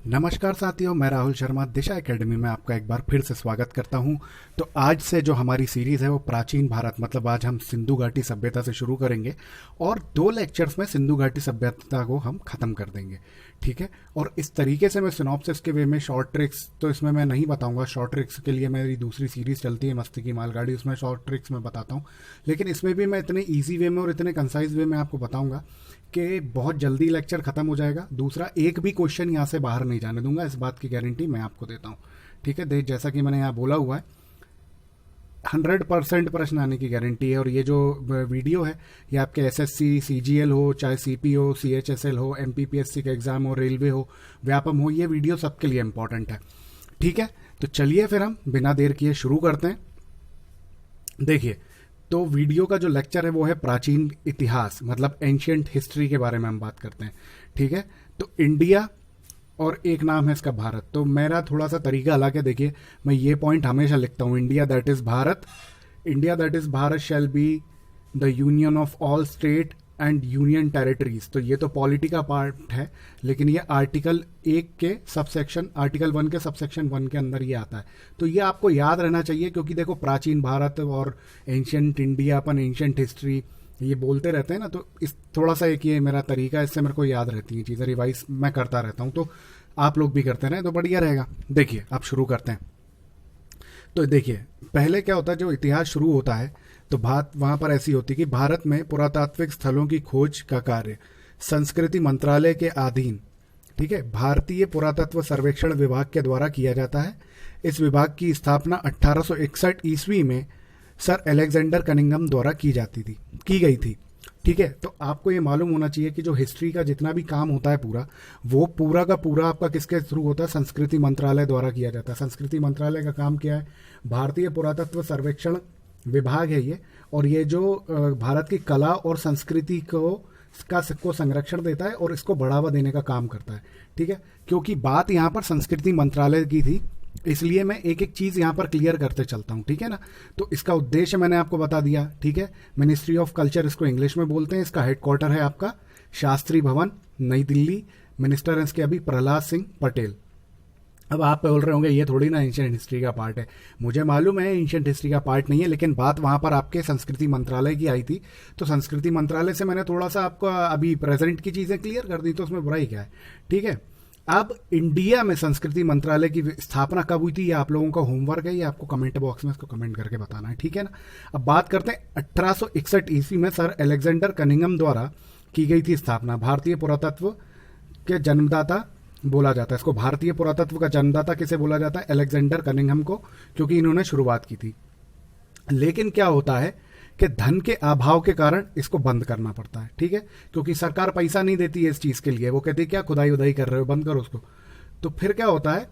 नमस्कार साथियों, मैं राहुल शर्मा दिशा एकेडमी में आपका एक बार फिर से स्वागत करता हूं। तो आज से जो हमारी सीरीज़ है वो प्राचीन भारत, मतलब आज हम सिंधु घाटी सभ्यता से शुरू करेंगे और 2 लेक्चर्स में सिंधु घाटी सभ्यता को हम ख़त्म कर देंगे। ठीक है। और इस तरीके से मैं सिनॉप्सिस के वे में शॉर्ट ट्रिक्स तो इसमें मैं नहीं बताऊंगा। शॉर्ट ट्रिक्स के लिए मेरी दूसरी सीरीज़ चलती है मस्ती की मालगाड़ी, उसमें शॉर्ट ट्रिक्स मैं बताता हूँ। लेकिन इसमें भी मैं इतने ईजी वे में और इतने कंसाइज वे में आपको बताऊंगा कि बहुत जल्दी लेक्चर खत्म हो जाएगा। दूसरा, एक भी क्वेश्चन यहाँ से बाहर नहीं जाने दूंगा, इस बात की गारंटी मैं आपको देता हूँ। ठीक है। जैसा कि मैंने यहाँ बोला हुआ है, 100% प्रश्न आने की गारंटी है। और ये जो वीडियो है ये आपके एसएससी, सीजीएल हो, चाहे सीपी हो, सीएचएसएल हो, एमपीपीएससी का एग्जाम हो, रेलवे हो, व्यापम हो, ये वीडियो सबके लिए इंपॉर्टेंट है। ठीक है। तो चलिए फिर हम बिना देर किए शुरू करते हैं। देखिए, तो वीडियो का जो लेक्चर है वो है प्राचीन इतिहास, मतलब एंशियंट हिस्ट्री के बारे में हम बात करते हैं। ठीक है। तो इंडिया और एक नाम है इसका भारत। तो मेरा थोड़ा सा तरीका अलग है। देखिए, मैं ये पॉइंट हमेशा लिखता हूँ, India that is Bharat, India that is Bharat shall be the union of all state and union territories. तो ये तो पॉलिटी का पार्ट है, लेकिन ये आर्टिकल 1 के सबसेक्शन, आर्टिकल 1 के सबसेक्शन 1 के अंदर ये आता है। तो ये आपको याद रहना चाहिए, क्योंकि देखो प्राचीन भारत और एंशियंट इंडिया, अपन एंशियंट हिस्ट्री ये बोलते रहते हैं ना, तो इस थोड़ा सा एक ये मेरा तरीका है, इससे मेरे को याद रहती हैं चीज़ें, रिवाइज मैं करता रहता हूँ। तो आप लोग भी करते रहें तो बढ़िया रहेगा। देखिए, आप शुरू करते हैं। तो देखिए, पहले क्या होता है, जो इतिहास शुरू होता है तो बात वहां पर ऐसी होती कि भारत में पुरातात्विक स्थलों की खोज का कार्य संस्कृति मंत्रालय के अधीन, ठीक है, भारतीय पुरातत्व सर्वेक्षण विभाग के द्वारा किया जाता है। इस विभाग की स्थापना 1861 ईस्वी में सर अलेक्जेंडर कनिंघम द्वारा की गई थी। ठीक है। तो आपको ये मालूम होना चाहिए कि जो हिस्ट्री का जितना भी काम होता है पूरा, वो पूरा का पूरा आपका किसके थ्रू होता है? संस्कृति मंत्रालय द्वारा किया जाता है। संस्कृति मंत्रालय का काम क्या है? भारतीय पुरातत्व सर्वेक्षण विभाग है ये, और ये जो भारत की कला और संस्कृति को संरक्षण देता है और इसको बढ़ावा देने का काम करता है। ठीक है। क्योंकि बात यहाँ पर संस्कृति मंत्रालय की थी, इसलिए मैं एक एक चीज यहां पर क्लियर करते चलता हूं। ठीक है ना। तो इसका उद्देश्य मैंने आपको बता दिया। ठीक है। मिनिस्ट्री ऑफ कल्चर इसको इंग्लिश में बोलते हैं। इसका हेडक्वार्टर है आपका शास्त्री भवन, नई दिल्ली। मिनिस्टर हैं इसके अभी प्रहलाद सिंह पटेल। अब आप बोल रहे होंगे ये थोड़ी ना एंशियंट हिस्ट्री का पार्ट है। मुझे मालूम है एंशियंट हिस्ट्री का पार्ट नहीं है, लेकिन बात वहां पर आपके संस्कृति मंत्रालय की आई थी, तो संस्कृति मंत्रालय से मैंने थोड़ा सा आपको अभी प्रेजेंट की चीजें क्लियर कर दी, तो उसमें बुराई क्या है? ठीक है। अब इंडिया में संस्कृति मंत्रालय की स्थापना कब हुई थी, ये आप लोगों का होमवर्क है, ये आपको कमेंट बॉक्स में इसको कमेंट करके बताना है। ठीक है ना। अब बात करते हैं 1861 ईस्वी में सर अलेक्जेंडर कनिंघम द्वारा की गई थी स्थापना। भारतीय पुरातत्व के जन्मदाता बोला जाता है इसको। भारतीय पुरातत्व का जन्मदाता किसे बोला जाता है? अलेक्जेंडर कनिंघम को, क्योंकि इन्होंने शुरुआत की थी। लेकिन क्या होता है कि धन के अभाव के कारण इसको बंद करना पड़ता है। ठीक है। क्योंकि सरकार पैसा नहीं देती है इस चीज के लिए, वो कहती है क्या खुदाई उदाई कर रहे हो, बंद करो उसको। तो फिर क्या होता है,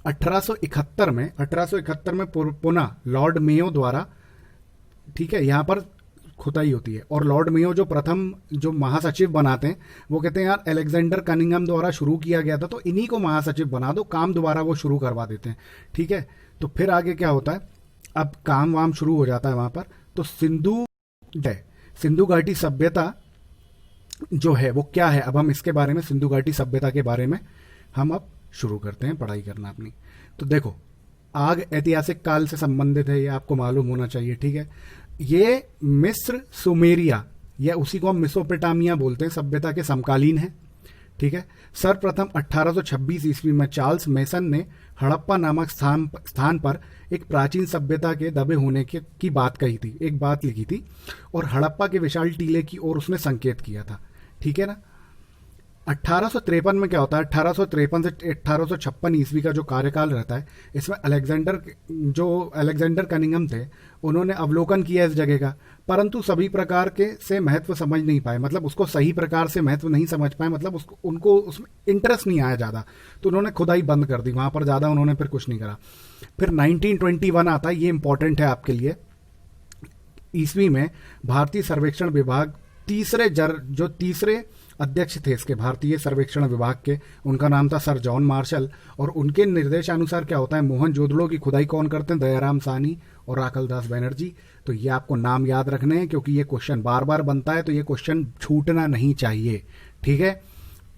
1871 में पुनः लॉर्ड मेयो द्वारा, ठीक है, यहां पर खुदाई होती है। और लॉर्ड मेयो जो प्रथम जो महासचिव बनाते हैं, वो कहते हैं यार अलेक्जेंडर कनिंघम द्वारा शुरू किया गया था, तो इन्हीं को महासचिव बना दो, काम दोबारा वो शुरू करवा देते हैं। ठीक है। तो फिर आगे क्या होता है, अब काम वाम शुरू हो जाता है वहां पर। तो सिंधु घाटी सभ्यता जो है वो क्या है, अब हम इसके बारे में, सिंधु घाटी सभ्यता के बारे में हम अब शुरू करते हैं पढ़ाई करना अपनी। तो देखो, आग ऐतिहासिक काल से संबंधित है, ये आपको मालूम होना चाहिए। ठीक है। ये मिस्र, सुमेरिया या उसी को हम मेसोपोटामिया बोलते हैं, सभ्यता के समकालीन है। ठीक है। सर्वप्रथम 1826 ईस्वी में चार्ल्स मेसन ने हड़प्पा नामक स्थान पर एक प्राचीन सभ्यता के दबे होने की बात कही थी, एक बात लिखी थी, और हड़प्पा के विशाल टीले की ओर उसने संकेत किया था। ठीक है ना। 1853 में क्या होता है, 1853 से 1856 ईस्वी का जो कार्यकाल रहता है, इसमें अलेक्जेंडर कनिंघम थे, उन्होंने अवलोकन किया इस जगह का, परंतु सभी प्रकार के से महत्व समझ नहीं पाए, मतलब उसको सही प्रकार से महत्व नहीं समझ पाए, मतलब उनको उसमें इंटरेस्ट नहीं आया ज़्यादा, तो उन्होंने खुदाई बंद कर दी, वहां पर ज़्यादा उन्होंने फिर कुछ नहीं करा। फिर 1921 आता है, ये इंपॉर्टेंट है आपके लिए। ईस्वी में भारतीय सर्वेक्षण विभाग तीसरे अध्यक्ष थे इसके, भारतीय सर्वेक्षण विभाग के, उनका नाम था सर जॉन मार्शल, और उनके निर्देशानुसार क्या होता है, मोहनजोदड़ो की खुदाई कौन करते हैं? दयाराम साहनी और राकलदास बनर्जी। तो ये आपको नाम याद रखने हैं, क्योंकि ये क्वेश्चन बार बार बनता है, तो ये क्वेश्चन छूटना नहीं चाहिए। ठीक है।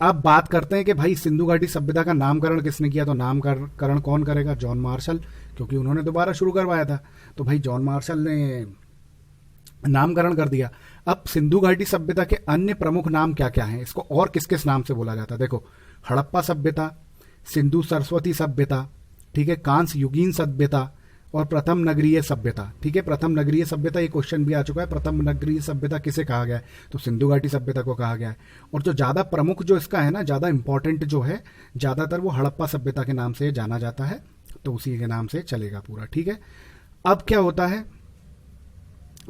अब बात करते हैं कि भाई सिंधु घाटी सभ्यता का नामकरण किसने किया, तो नामकरण कौन करेगा, जॉन मार्शल, क्योंकि उन्होंने दोबारा शुरू करवाया था। तो भाई जॉन मार्शल ने नामकरण कर दिया। अब सिंधु घाटी सभ्यता के अन्य प्रमुख नाम क्या क्या हैं, इसको और किस किस नाम से बोला जाता है, देखो हड़प्पा सभ्यता, सिंधु सरस्वती सभ्यता, ठीक है, कांस्य युगीन सभ्यता और प्रथम नगरीय सभ्यता। ठीक है, प्रथम नगरीय सभ्यता, ये क्वेश्चन भी आ चुका है, प्रथम नगरीय सभ्यता किसे कहा गया है, तो सिंधु घाटी सभ्यता को कहा गया है। और जो ज्यादा प्रमुख जो इसका है ना, ज्यादा इंपॉर्टेंट जो है, ज्यादातर वो हड़प्पा सभ्यता के नाम से जाना जाता है, तो उसी के नाम से चलेगा पूरा। ठीक है, अब क्या होता है,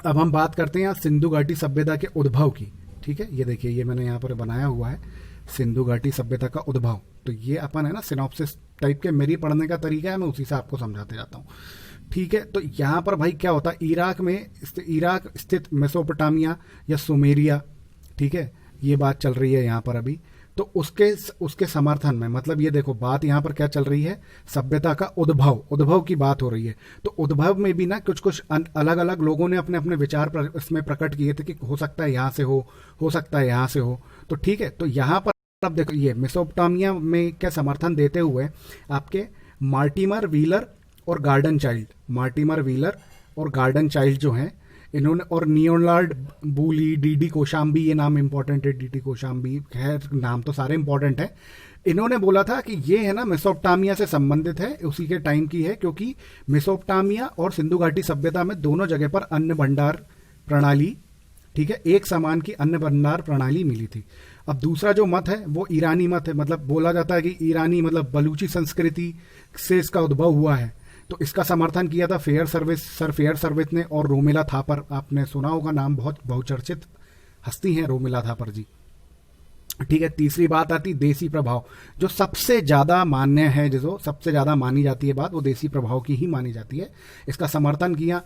अब हम बात करते हैं सिंधु घाटी सभ्यता के उद्भव की। ठीक है, ये देखिए, ये मैंने यहाँ पर बनाया हुआ है सिंधु घाटी सभ्यता का उद्भव। तो ये अपन है ना सिनॉप्सिस टाइप के, मेरी पढ़ने का तरीका है, मैं उसी से आपको समझाते जाता हूँ। ठीक है, तो यहाँ पर भाई क्या होता है, इराक स्थित मेसोपोटामिया या सुमेरिया, ठीक है, ये बात चल रही है यहाँ पर अभी। तो उसके समर्थन में, मतलब ये देखो बात यहाँ पर क्या चल रही है, सभ्यता का उद्भव की बात हो रही है। तो उद्भव में भी ना कुछ अलग अलग लोगों ने अपने अपने विचार इसमें प्रकट किए थे कि हो सकता है यहाँ से हो सकता है यहाँ से हो। तो ठीक है, तो यहाँ पर अब देखो ये मेसोपोटामिया में क्या समर्थन देते हुए आपके मार्टिमर व्हीलर और गार्डन चाइल्ड जो हैं इन्होंने, और नियोलार्ड बूली, डीडी कोशाम्बी, ये नाम इंपॉर्टेंट है, डीडी कोशाम्बी, खैर नाम तो सारे इंपॉर्टेंट है। इन्होंने बोला था कि ये है ना मेसोपोटामिया से संबंधित है, उसी के टाइम की है, क्योंकि मेसोपोटामिया और सिंधु घाटी सभ्यता में दोनों जगह पर अन्न भंडार प्रणाली, ठीक है, एक समान की अन्न भंडार प्रणाली मिली थी। अब दूसरा जो मत है वो ईरानी मत है, मतलब बोला जाता है कि ईरानी मतलब बलूची संस्कृति से इसका उद्भव हुआ है। तो इसका समर्थन किया था सर फेयर सर्विस ने और रोमिला थापर, आपने सुना होगा नाम, बहुत बहुचर्चित हस्ती हैं रोमिला थापर जी। ठीक है, तीसरी बात आती देसी प्रभाव, जो सबसे ज्यादा मान्य है, जो सबसे ज्यादा मानी जाती है बात, वो देसी प्रभाव की ही मानी जाती है। इसका समर्थन किया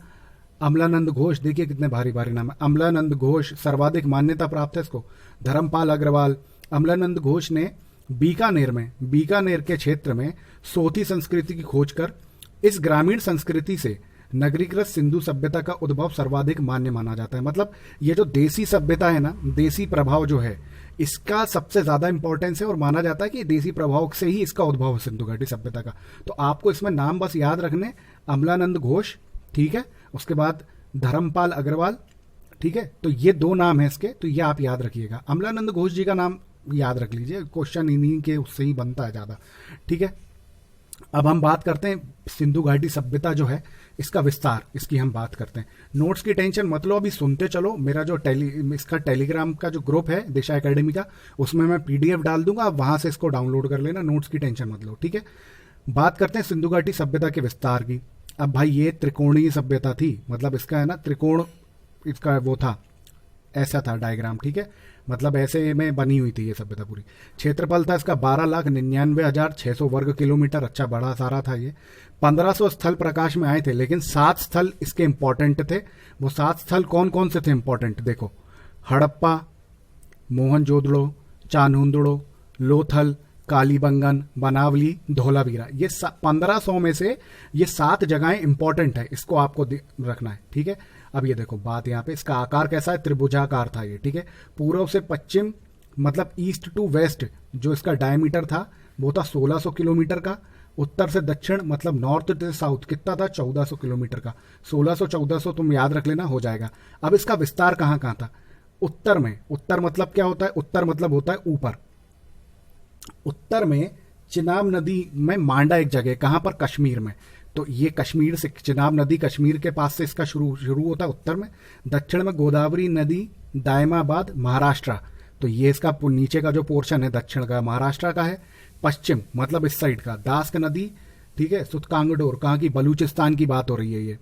अमलानंद घोष, देखिए कितने भारी भारी नाम है, अमलानंद घोष, सर्वाधिक मान्यता प्राप्त है इसको, धर्मपाल अग्रवाल। अमलानंद घोष ने बीकानेर के क्षेत्र में सोथी संस्कृति की खोज कर इस ग्रामीण संस्कृति से नगरीकृत सिंधु सभ्यता का उद्भव सर्वाधिक मान्य माना जाता है। मतलब ये जो देसी सभ्यता है ना, देसी प्रभाव जो है, इसका सबसे ज्यादा इंपॉर्टेंस है और माना जाता है कि देसी प्रभाव से ही इसका उद्भव है सिंधु घाटी सभ्यता का। तो आपको इसमें नाम बस याद रखने, अमलानंद घोष, ठीक है, उसके बाद धर्मपाल अग्रवाल, ठीक है, तो ये दो नाम है इसके, तो ये आप याद रखिएगा। अमलानंद घोष जी का नाम याद रख लीजिए, क्वेश्चन इन्हीं के उससे ही बनता है ज्यादा। ठीक है, अब हम बात करते हैं सिंधु घाटी सभ्यता जो है इसका विस्तार, इसकी हम बात करते हैं। नोट्स की टेंशन मत लो, अभी सुनते चलो। मेरा जो इसका टेलीग्राम का जो ग्रुप है दिशा एकेडमी का, उसमें मैं पीडीएफ डाल दूंगा, आप वहां से इसको डाउनलोड कर लेना, नोट्स की टेंशन मत लो। ठीक है, बात करते हैं सिंधु घाटी सभ्यता के विस्तार की। अब भाई ये त्रिकोणीय सभ्यता थी, मतलब इसका है ना त्रिकोण, इसका वो था, ऐसा था डायग्राम। ठीक है, मतलब ऐसे में बनी हुई थी ये सभ्यता पूरी। क्षेत्रफल था इसका 12,99,600 वर्ग किलोमीटर, अच्छा बड़ा सारा था ये। 1500 स्थल प्रकाश में आए थे, लेकिन 7 स्थल इसके इंपॉर्टेंट थे। वो 7 स्थल कौन कौन से थे इंपॉर्टेंट, देखो हड़प्पा, मोहनजोदड़ो, चान्होंदड़ो, लोथल, कालीबंगन, बनावली, धोलावीरा, ये 1500 में से ये 7 जगहें इंपॉर्टेंट है, इसको आपको रखना है। ठीक है, अब ये देखो बात यहाँ पे, इसका आकार कैसा है, त्रिभुजाकार था ये। ठीक है, पूर्व से पश्चिम मतलब ईस्ट टू वेस्ट जो इसका डायमीटर था वो था 1600 किलोमीटर का। उत्तर से दक्षिण मतलब नॉर्थ से साउथ कितना था, 1400 किलोमीटर का। 1600-1400 तुम याद रख लेना, हो जाएगा। अब इसका विस्तार कहाँ कहाँ था, उत्तर में। उत्तर मतलब क्या होता है, उत्तर मतलब होता है ऊपर। उत्तर में चिनाब नदी में मांडा एक जगह, कहां पर, कश्मीर में। तो ये कश्मीर से, चिनाब नदी कश्मीर के पास से इसका शुरू होता है उत्तर में। दक्षिण में गोदावरी नदी, दायमाबाद, महाराष्ट्र। तो ये इसका नीचे का जो पोर्शन है दक्षिण का महाराष्ट्र का है। पश्चिम मतलब इस साइड का दास्क नदी, ठीक है, सुतकांगडोर, कहाँ की, बलूचिस्तान की बात हो रही है ये,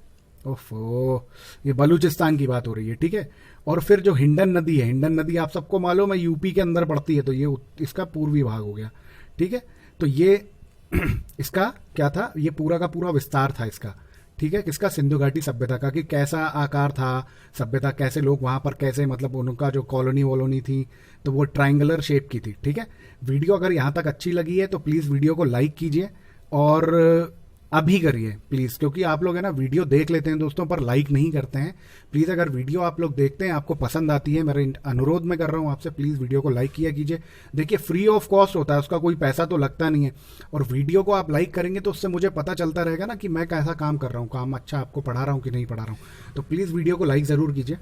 ओफो, ये बलूचिस्तान की बात हो रही है। ठीक है, और फिर जो हिंडन नदी है, हिंडन नदी आप सबको मालूम है यूपी के अंदर पड़ती है, तो ये इसका पूर्वी भाग हो गया। ठीक है, तो ये इसका क्या था, ये पूरा का पूरा विस्तार था इसका। ठीक है, किसका, सिंधु घाटी सभ्यता का, कि कैसा आकार था सभ्यता, कैसे लोग वहां पर, कैसे मतलब उनका जो कॉलोनी थी तो वो ट्रायंगुलर शेप की थी। ठीक है, वीडियो अगर यहां तक अच्छी लगी है तो प्लीज वीडियो को लाइक कीजिए, और अभी करिए प्लीज, क्योंकि आप लोग है ना वीडियो देख लेते हैं दोस्तों पर लाइक नहीं करते हैं। प्लीज अगर वीडियो आप लोग देखते हैं, आपको पसंद आती है, मेरा अनुरोध मैं कर रहा हूं आपसे, प्लीज वीडियो को लाइक किया कीजिए। देखिए फ्री ऑफ कॉस्ट होता है, उसका कोई पैसा तो लगता नहीं है, और वीडियो को आप लाइक करेंगे तो उससे मुझे पता चलता रहेगा ना कि मैं कैसा काम कर रहा हूँ, काम अच्छा आपको पढ़ा रहा हूँ कि नहीं पढ़ा रहा हूँ। तो प्लीज वीडियो को लाइक जरूर कीजिए।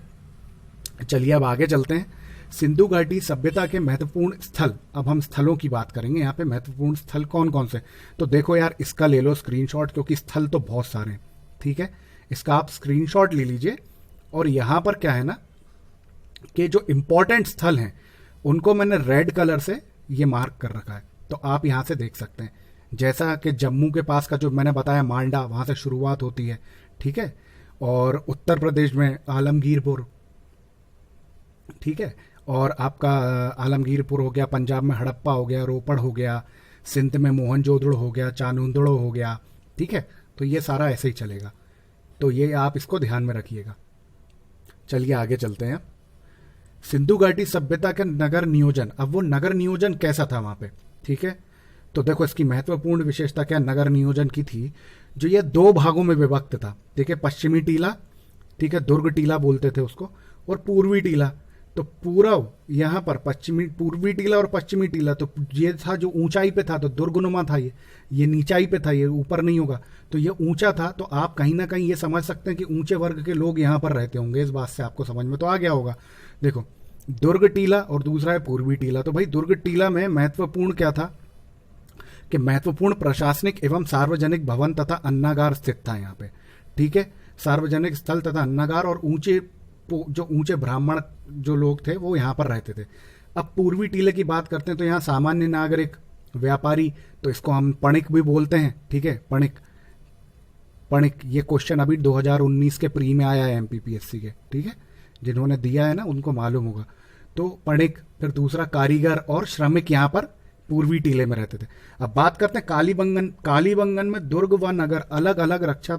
चलिए अब आगे चलते हैं। सिंधु घाटी सभ्यता के महत्वपूर्ण स्थल, अब हम स्थलों की बात करेंगे। यहाँ पे महत्वपूर्ण स्थल कौन कौन से, तो देखो यार इसका ले लो स्क्रीनशॉट, क्योंकि स्थल तो बहुत सारे हैं, ठीक है। इसका आप स्क्रीनशॉट ले लीजिए, और यहां पर क्या है ना कि जो इंपॉर्टेंट स्थल हैं उनको मैंने रेड कलर से ये मार्क कर रखा है, तो आप यहां से देख सकते हैं। जैसा कि जम्मू के पास का जो मैंने बताया मांडा, वहां से शुरुआत होती है, ठीक है। और उत्तर प्रदेश में आलमगीरपुर, ठीक है। और आपका आलमगीरपुर हो गया, पंजाब में हड़प्पा हो गया, रोपड़ हो गया, सिंध में मोहनजोदड़ो हो गया, चानुंदड़ो हो गया, ठीक है। तो ये सारा ऐसे ही चलेगा, तो ये आप इसको ध्यान में रखिएगा। चलिए आगे चलते हैं। सिंधु घाटी सभ्यता का नगर नियोजन, अब वो नगर नियोजन कैसा था वहां पे, ठीक है। तो देखो इसकी महत्वपूर्ण विशेषता क्या नगर नियोजन की थी, जो ये 2 भागों में विभक्त था, ठीक है। पश्चिमी टीला, ठीक है, दुर्ग टीला बोलते थे उसको, और पूर्वी टीला। तो पूरा यहां पर पूर्वी टीला और पश्चिमी टीला, तो ये था जो ऊंचाई पे था, तो दुर्गनुमा था, ये नीचाई पे था, ये ऊपर नहीं होगा, तो ये ऊंचा था। तो आप कहीं ना कहीं ये समझ सकते हैं कि ऊंचे वर्ग के लोग यहां पर रहते होंगे, इस बात से आपको समझ में तो आ गया होगा। देखो दुर्ग टीला और दूसरा है पूर्वी टीला। तो भाई दुर्ग टीला में महत्वपूर्ण क्या था कि महत्वपूर्ण प्रशासनिक एवं सार्वजनिक भवन तथा अन्नागार स्थित था यहाँ पे, ठीक है। सार्वजनिक स्थल तथा अन्नागार, और जो ऊंचे ब्राह्मण जो लोग थे वो यहाँ पर रहते थे। अब पूर्वी टीले की बात करते हैं तो यहाँ सामान्य नागरिक, व्यापारी, तो इसको हम पणिक भी बोलते हैं, ठीक है। पणिक ये क्वेश्चन अभी 2019 के प्री में आया है एमपीपीएससी के, ठीक है। जिन्होंने दिया है ना उनको मालूम होगा। तो पणिक, फिर दूसरा कारीगर और श्रमिक यहाँ पर पूर्वी टीले में रहते थे। अब बात करते हैं कालीबंगन। कालीबंगन में दुर्ग व नगर अलग अलग रक्षा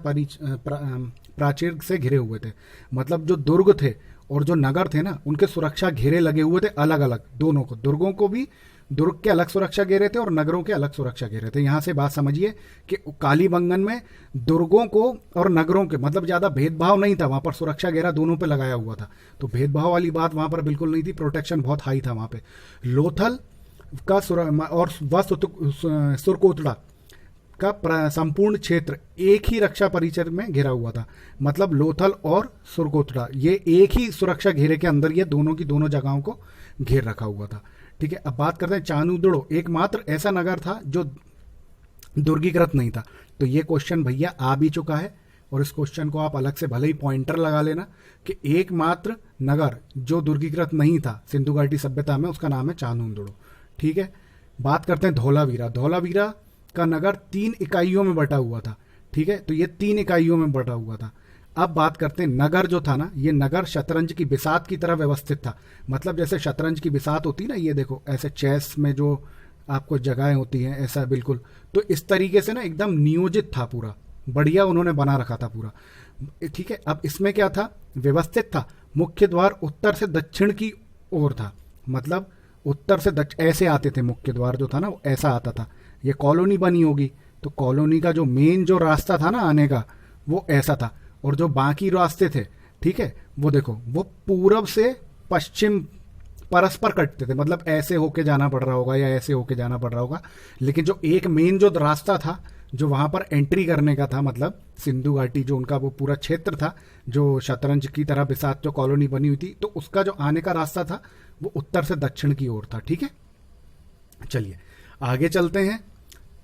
प्राचीर से घिरे हुए थे। मतलब जो दुर्ग थे और जो नगर थे ना, उनके सुरक्षा घेरे लगे हुए थे अलग अलग, दोनों को, दुर्गों को भी, दुर्ग के अलग सुरक्षा घेरे थे और नगरों के अलग सुरक्षा घेरे थे। यहां से बात समझिए कि कालीबंगन में दुर्गों को और नगरों के मतलब ज्यादा भेदभाव नहीं था, वहां पर सुरक्षा घेरा दोनों पे लगाया हुआ था, तो भेदभाव वाली बात वहां पर बिल्कुल नहीं थी, प्रोटेक्शन बहुत हाई था वहां पे। लोथल का और सुरकोतड़ा का संपूर्ण क्षेत्र एक ही रक्षा परिसर में घिरा हुआ था। मतलब लोथल और सुरकोतड़ा ये एक ही सुरक्षा घेरे के अंदर ये दोनों की दोनों जगहों को घेर रखा हुआ था, ठीक है। अब बात करते हैं चानुदड़ो, एकमात्र ऐसा नगर था जो दुर्गीकृत नहीं था। तो ये क्वेश्चन भैया आ भी चुका है, और इस क्वेश्चन को आप अलग से भले ही पॉइंटर लगा लेना कि एकमात्र नगर जो दुर्गीकृत नहीं था सिंधु घाटी सभ्यता में, उसका नाम है चानुदड़ो, ठीक है। बात करते हैं धौलावीरा। धौलावीरा का नगर 3 इकाइयों में बटा हुआ था, ठीक है। तो ये 3 इकाइयों में बटा हुआ था। अब बात करते हैं नगर जो था ना, ये नगर शतरंज की बिसात की तरह व्यवस्थित था। मतलब जैसे शतरंज की बिसात होती ना, ये देखो ऐसे चेस में जो आपको जगहें होती हैं, ऐसा बिल्कुल, तो इस तरीके से ना एकदम नियोजित था, पूरा बढ़िया उन्होंने बना रखा था पूरा, ठीक है। अब इसमें क्या था, व्यवस्थित था। मुख्य द्वार उत्तर से दक्षिण की ओर था, मतलब उत्तर से ऐसे आते थे, मुख्य द्वार जो था ना वो ऐसा आता था। ये कॉलोनी बनी होगी, तो कॉलोनी का जो मेन जो रास्ता था ना आने का, वो ऐसा था। और जो बाकी रास्ते थे, ठीक है, वो देखो वो पूरब से पश्चिम परस्पर कटते थे, मतलब ऐसे होके जाना पड़ रहा होगा या ऐसे होके जाना पड़ रहा होगा। लेकिन जो एक मेन जो रास्ता था जो वहां पर एंट्री करने का था, मतलब सिंधु घाटी जो उनका वो पूरा क्षेत्र था जो शतरंज की तरह बिसात जो कॉलोनी बनी हुई थी, तो उसका जो आने का रास्ता था वो उत्तर से दक्षिण की ओर था, ठीक है। चलिए आगे चलते हैं।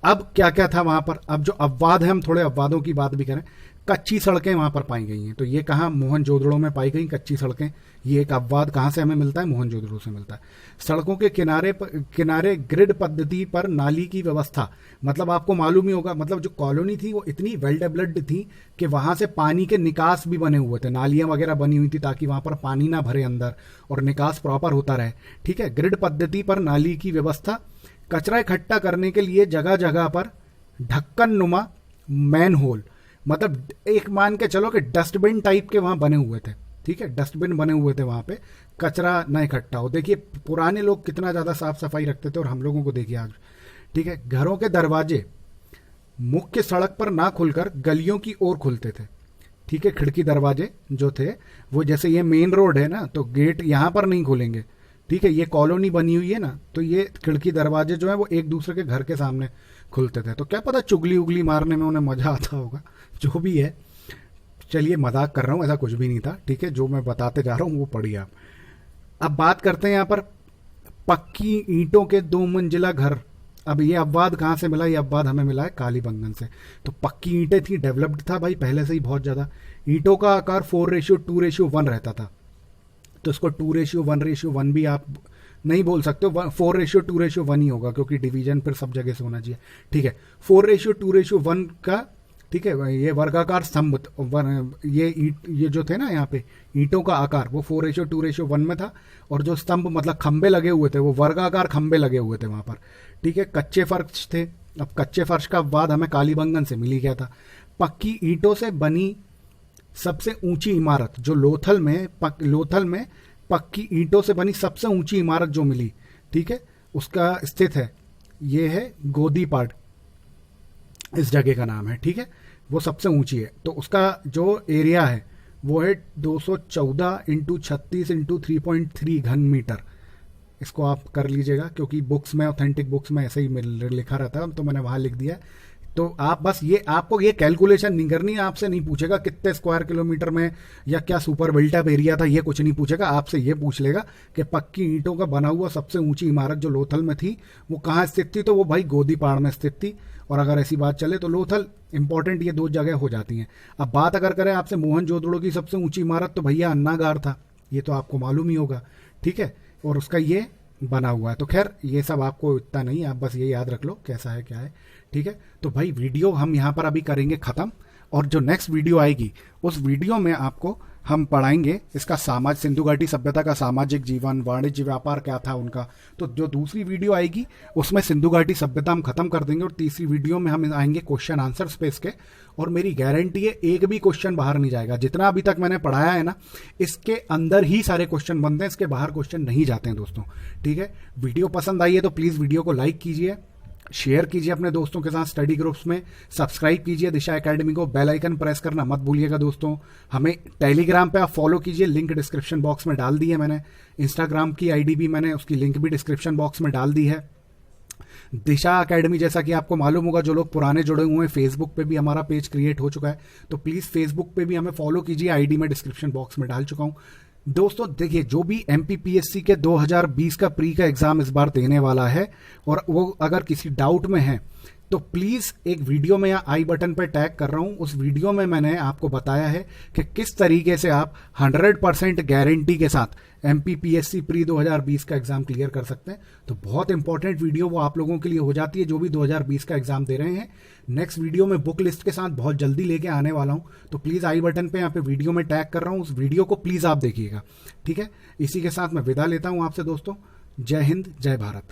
अब क्या क्या था वहां पर, अब जो अपवाद है, हम थोड़े अपवादों की बात भी करें। कच्ची सड़कें वहां पर पाई गई हैं, तो ये कहाँ, मोहनजोदड़ो में पाई गई कच्ची सड़कें। ये एक अपवाद कहाँ से हमें मिलता है, मोहनजोदड़ो से मिलता है। सड़कों के किनारे ग्रिड पद्धति पर नाली की व्यवस्था, मतलब आपको मालूम ही होगा, मतलब जो कॉलोनी थी वो इतनी वेल डेवलप्ड थी कि वहां से पानी के निकास भी बने हुए थे, नालियां वगैरह बनी हुई थी ताकि वहां पर पानी ना भरे अंदर और निकास प्रॉपर होता रहे, ठीक है। ग्रिड पद्धति पर नाली की व्यवस्था, कचरा इकट्ठा करने के लिए जगह जगह पर ढक्कन नुमा मैन होल, मतलब एक मान के चलो कि डस्टबिन टाइप के वहां बने हुए थे, ठीक है। डस्टबिन बने हुए थे वहां पे, कचरा न इकट्ठा हो। देखिए पुराने लोग कितना ज्यादा साफ सफाई रखते थे और हम लोगों को देखिए आज, ठीक है। घरों के दरवाजे मुख्य सड़क पर ना खुलकर गलियों की ओर खुलते थे। ठीक है, खिड़की दरवाजे जो थे वो, जैसे ये मेन रोड है ना, तो गेट यहाँ पर नहीं खुलेंगे। ठीक है, ये कॉलोनी बनी हुई है ना, तो ये खिड़की दरवाजे जो है वो एक दूसरे के घर के सामने खुलते थे। तो क्या पता चुगली उगली मारने में उन्हें मजा आता होगा, जो भी है। चलिए, मजाक कर रहा हूँ, ऐसा कुछ भी नहीं था। ठीक है, जो मैं बताते जा रहा हूँ वो पढ़िए आप। अब बात करते हैं यहाँ पर पक्की ईंटों के 2 मंजिला घर। अब ये अपवाद कहाँ से मिला? ये अपवाद हमें मिला है कालीबंगन से। तो पक्की ईंटें थी, डेवलप्ड था भाई पहले से ही बहुत ज़्यादा। ईंटों का आकार 4:2:1 रहता था। तो इसको 2:1:1 भी आप नहीं बोल सकते हो, 4:2:1 ही होगा, क्योंकि डिवीजन फिर सब जगह से होना चाहिए। ठीक है, 4:2:1 का, ठीक है, ये वर्गाकार स्तंभ, ये जो थे ना यहाँ पे ईंटों का आकार, वो 4:2:1 में था। और जो स्तंभ मतलब खंबे लगे हुए थे, वो वर्गाकार खंबे लगे हुए थे वहां पर। ठीक है, कच्चे फर्श थे। अब कच्चे फर्श का बाद हमें कालीबंगन से मिल ही गया था। पक्की ईंटों से बनी सबसे ऊंची इमारत जो लोथल में पक्की ईंटों से बनी सबसे ऊंची इमारत जो मिली, ठीक है, उसका स्थित है, ये है गोदीपाड़, इस जगह का नाम है। ठीक है, वो सबसे ऊंची है। तो उसका जो एरिया है वो है 214 इंटू 36 इंटू 3.3 घन मीटर। इसको आप कर लीजिएगा, क्योंकि बुक्स में, ऑथेंटिक बुक्स में ऐसे ही लिखा रहता है, तो मैंने वहां लिख दिया है। तो आप बस ये, आपको ये कैलकुलेशन नहीं करनी है, आपसे नहीं पूछेगा कितने स्क्वायर किलोमीटर में या क्या सुपर बिल्टअप एरिया था, ये कुछ नहीं पूछेगा। आपसे ये पूछ लेगा कि पक्की ईंटों का बना हुआ सबसे ऊंची इमारत जो लोथल में थी वो कहाँ स्थित थी, तो वो भाई गोदीपाड़ में स्थित थी। और अगर ऐसी बात चले तो लोथल इंपॉर्टेंट, ये 2 जगह हो जाती हैं। अब बात अगर करें आपसे मोहनजोदड़ो की सबसे ऊंची इमारत, तो भैया अन्नागार था, ये तो आपको मालूम ही होगा। ठीक है, और उसका ये बना हुआ है। तो खैर ये सब आपको इतना नहीं, आप बस ये याद रख लो कैसा है क्या है। ठीक है, तो भाई वीडियो हम यहाँ पर अभी करेंगे खत्म, और जो नेक्स्ट वीडियो आएगी उस वीडियो में आपको हम पढ़ाएंगे इसका सिंधु घाटी सभ्यता का सामाजिक जीवन, वाणिज्य व्यापार क्या था उनका। तो जो दूसरी वीडियो आएगी उसमें सिंधु घाटी सभ्यता हम खत्म कर देंगे, और तीसरी वीडियो में हम आएंगे क्वेश्चन आंसर स्पेस के। और मेरी गारंटी है एक भी क्वेश्चन बाहर नहीं जाएगा। जितना अभी तक मैंने पढ़ाया है ना, इसके अंदर ही सारे क्वेश्चन बनते हैं, इसके बाहर क्वेश्चन नहीं जाते हैं दोस्तों। ठीक है, वीडियो पसंद आई है तो प्लीज वीडियो को लाइक कीजिए, शेयर कीजिए अपने दोस्तों के साथ, स्टडी ग्रुप्स में सब्सक्राइब कीजिए दिशा एकेडमी को, बेल आइकन प्रेस करना मत भूलिएगा दोस्तों। हमें टेलीग्राम पे आप फॉलो कीजिए, लिंक डिस्क्रिप्शन बॉक्स में डाल दी है मैंने। इंस्टाग्राम की आईडी भी मैंने, उसकी लिंक भी डिस्क्रिप्शन बॉक्स में डाल दी है। दिशा एकेडमी, जैसा कि आपको मालूम होगा, जो लोग पुराने जुड़े हुए हैं, फेसबुक पे भी हमारा पेज क्रिएट हो चुका है, तो प्लीज फेसबुक पे भी हमें फॉलो कीजिए, आईडी में डिस्क्रिप्शन बॉक्स में डाल चुका हूं। दोस्तों देखिए, जो भी एमपीपीएससी के 2020 का प्री का एग्जाम इस बार देने वाला है, और वो अगर किसी डाउट में है तो प्लीज एक वीडियो में या आई बटन पर टैग कर रहा हूं, उस वीडियो में मैंने आपको बताया है कि किस तरीके से आप 100% गारंटी के साथ एमपीपीएससी प्री 2020 का एग्जाम क्लियर कर सकते हैं। तो बहुत इंपॉर्टेंट वीडियो वो आप लोगों के लिए हो जाती है जो भी 2020 का एग्जाम दे रहे हैं। नेक्स्ट वीडियो में बुक लिस्ट के साथ बहुत जल्दी लेके आने वाला हूं, तो प्लीज आई बटन पे यहाँ पे वीडियो में टैग कर रहा हूं, उस वीडियो को प्लीज आप देखिएगा। ठीक है, इसी के साथ मैं विदा लेता हूं आपसे दोस्तों। जय हिंद, जय भारत।